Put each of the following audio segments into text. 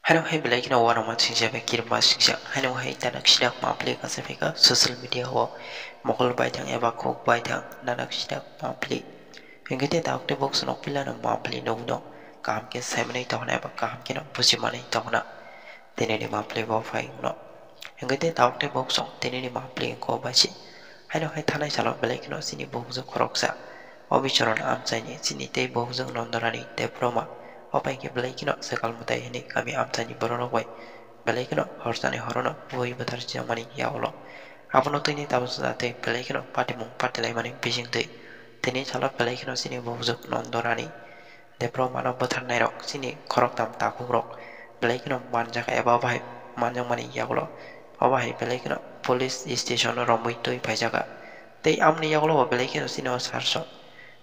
Hano hai belai kina wana mat singja be kir mas singja hano hai tanak sidak mapli kasa feka social media ho mokol baitang eba kok baitang nanak sidak mapli hingate takte box nok pila na mapli no no kam ke semne tawna eba kam ke no pusi mane tawna tene ni mapli bo fai no hingate takte box ok tene ni mapli ko bachi hano hai thanai salo belai kina sini box khoroksa obicharon amchani sini te box nondorani te proma opai ke belai kino sekal mutai ini kami amtani borono wai belai kino horsani horono boi batar jamani yaulo abono tini tabusa te belai kino patimung patilai mani bising te tini chala belai kino sini bozuk nondorani depro mano batar nairok sini korok tam takurok belai kino manjak eba bai manjang mani yaulo obai belai kino police station romui tui paijaga te amni yaulo belai kino sini osarso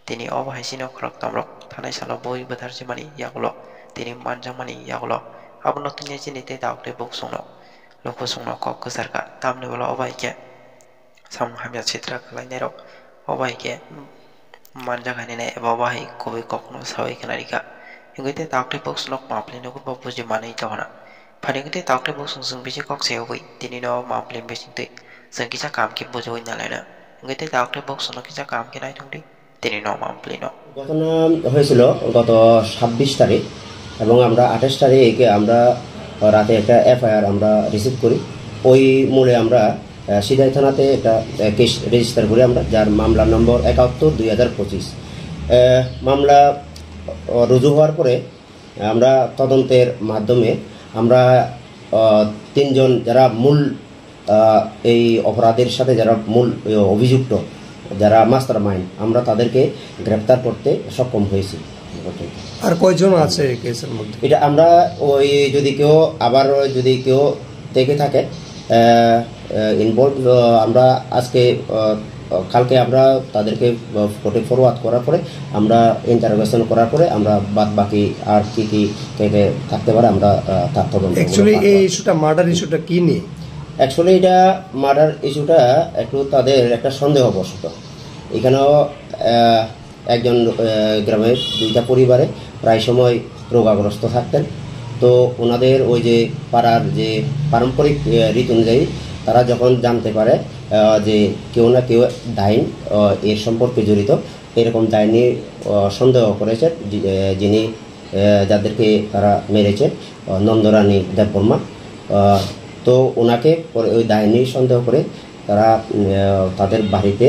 tini obai sini korok tamrok tanai salo boi batar jamani yaulo tini manjang mani yaulo abono tini sini te takde bok sungno loko sungno kok kesarka tamne wala obai ke sam hamya citra kalai nero obai ke manjang hani ne obai kobe kokno sawai kanarika hingate takde bok sungno mapli no ko buji mani tohna phaningate takde bok sung bisi kok sewi tini no mapli bisi te sangkisa kam ke bujoi nalena hingate takde bok sungno kisa kam ke nai thongdi তিনি নমামপ্লিনো ঘটনা হয়েছিল গত ২৬ তারিখ এবং আমরা ২৮ তারিখে আমরা রাতে একটা এফআইআর আমরা রিসিভ করি ওই মূলে আমরা সিদাই থানাতে একটা কেস রেজিস্টার করি আমরা যার মামলা নম্বর ৭১/২০২৫ মামলা রুজু হওয়ার পরে আমরা তদন্তের মাধ্যমে আমরা তিনজন যারা মূল এই অপরাধের সাথে যারা মূল অভিযুক্ত যারা মাস্টার মাইন্ড আমরা তাদেরকে গ্রেফতার করতে সক্ষম হয়েছি। আর কয়জন আছে এই কেসের মধ্যে? এটা আমরা ওই যদি কেউ থেকে থাকে ইনভলভ আমরা আজকে কালকে আমরা তাদেরকে কোর্টে ফরওয়ার্ড করার পরে আমরা ইন্টারোগেশন করার পরে আমরা বাদ বাকি আর কি কে থাকতে পারে আমরা তার তদন্ত। অ্যাকচুয়ালি এই ইস্যুটা মার্ডার ইস্যুটা কি নিয়ে? অ্যাকচুয়ালি এটা মার্ডার ইস্যুটা একটু তাদের একটা সন্দেহবশত এখানেও একজন গ্রামের দুইটা পরিবারে প্রায় সময় রোগাগ্রস্ত থাকতেন তো ওনাদের ওই যে পাড়ার যে পারম্পরিক রীতি অনুযায়ী তারা যখন জানতে পারে যে কেউ না কেউ ডাইন এর সম্পর্কে জড়িত এরকম ডাইনি সন্দেহ করেছে যিনি যাদেরকে তারা মেরেছে নন্দরানী দেববর্মা তো ওনাকে ওই ডাইনি সন্দেহ করে তারা তাদের বাড়িতে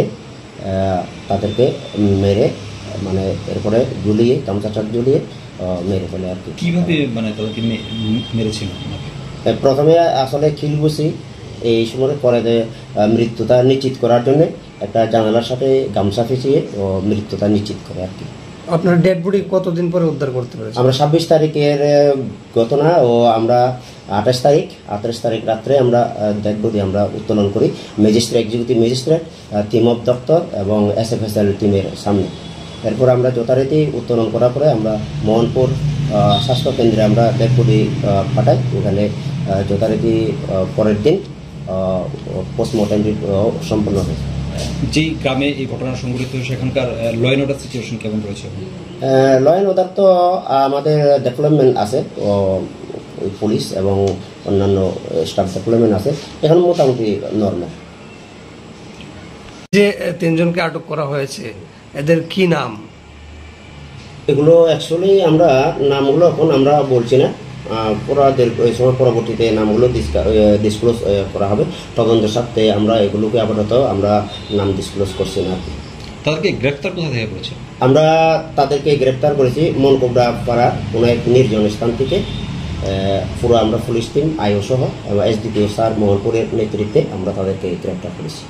তাদেরকে মেরে মানে এরপরে ঝুলিয়ে গামছা ঝুলিয়ে মেরে ফেলে আর কি। কীভাবে মানে তাদেরকে মেরেছিল? প্রথমে আসলে খিলবুসি এই সময় পরে মৃত্যুটা নিশ্চিত করার জন্য একটা জানালার সাথে গামছা ফেঁচিয়ে মৃত্যুটা নিশ্চিত করে আর কি। আপনার ডেড বডি কতদিন পরে উদ্ধার করতে পেরেছেন? আমরা ২৬ তারিখের ঘটনা ও আমরা ২৮ তারিখ রাত্রে আমরা ডেড বডি আমরা উত্তোলন করি executive magistrate team of doctor এবং এসএফএসএল টিমের সামনে। এরপর আমরা যথারীতি উত্তোলন করার পরে আমরা মোহনপুর স্বাস্থ্য কেন্দ্রে আমরা ডেড বডি পাঠাই ওখানে যথারীতি পরের দিন পোস্টমর্টেম সম্পন্ন হয়। যেই গ্রামে এই ঘটনা সংঘটিত হয়েছে সেখানকার ল অ্যান্ড অর্ডার সিচুয়েশন কেমন রয়েছে? ল অ্যান্ড অর্ডার তো আমাদের ডেভেলপমেন্ট আছে পুলিশ এবং অন্যান্য স্টাফ ডেভেলপমেন্ট আছে এখন মোটামুটি নর্মাল। যে তিনজনকে আটক করা হয়েছে এদের কি নাম? এগুলো অ্যাকচুয়ালি আমরা নামগুলো এখন আমরা বলছি না সময় পরবর্তীতে নামগুলো ডিসক্লোজ করা হবে তদন্তের সাথে আমরা এগুলোকে আপাতত আমরা নাম ডিসক্লোজ করছি না। তাদেরকে গ্রেফতার কোথা থেকে করেছে? আমরা তাদেরকে গ্রেফতার করেছি মনকোবরা পাড়া কোনো এক নির্জন স্থান থেকে পুরো আমরা পুলিশ টিম আইও সহ এবং এসডিপিও স্যার মোহনপুরের নেতৃত্বে আমরা তাদেরকে গ্রেফতার করেছি।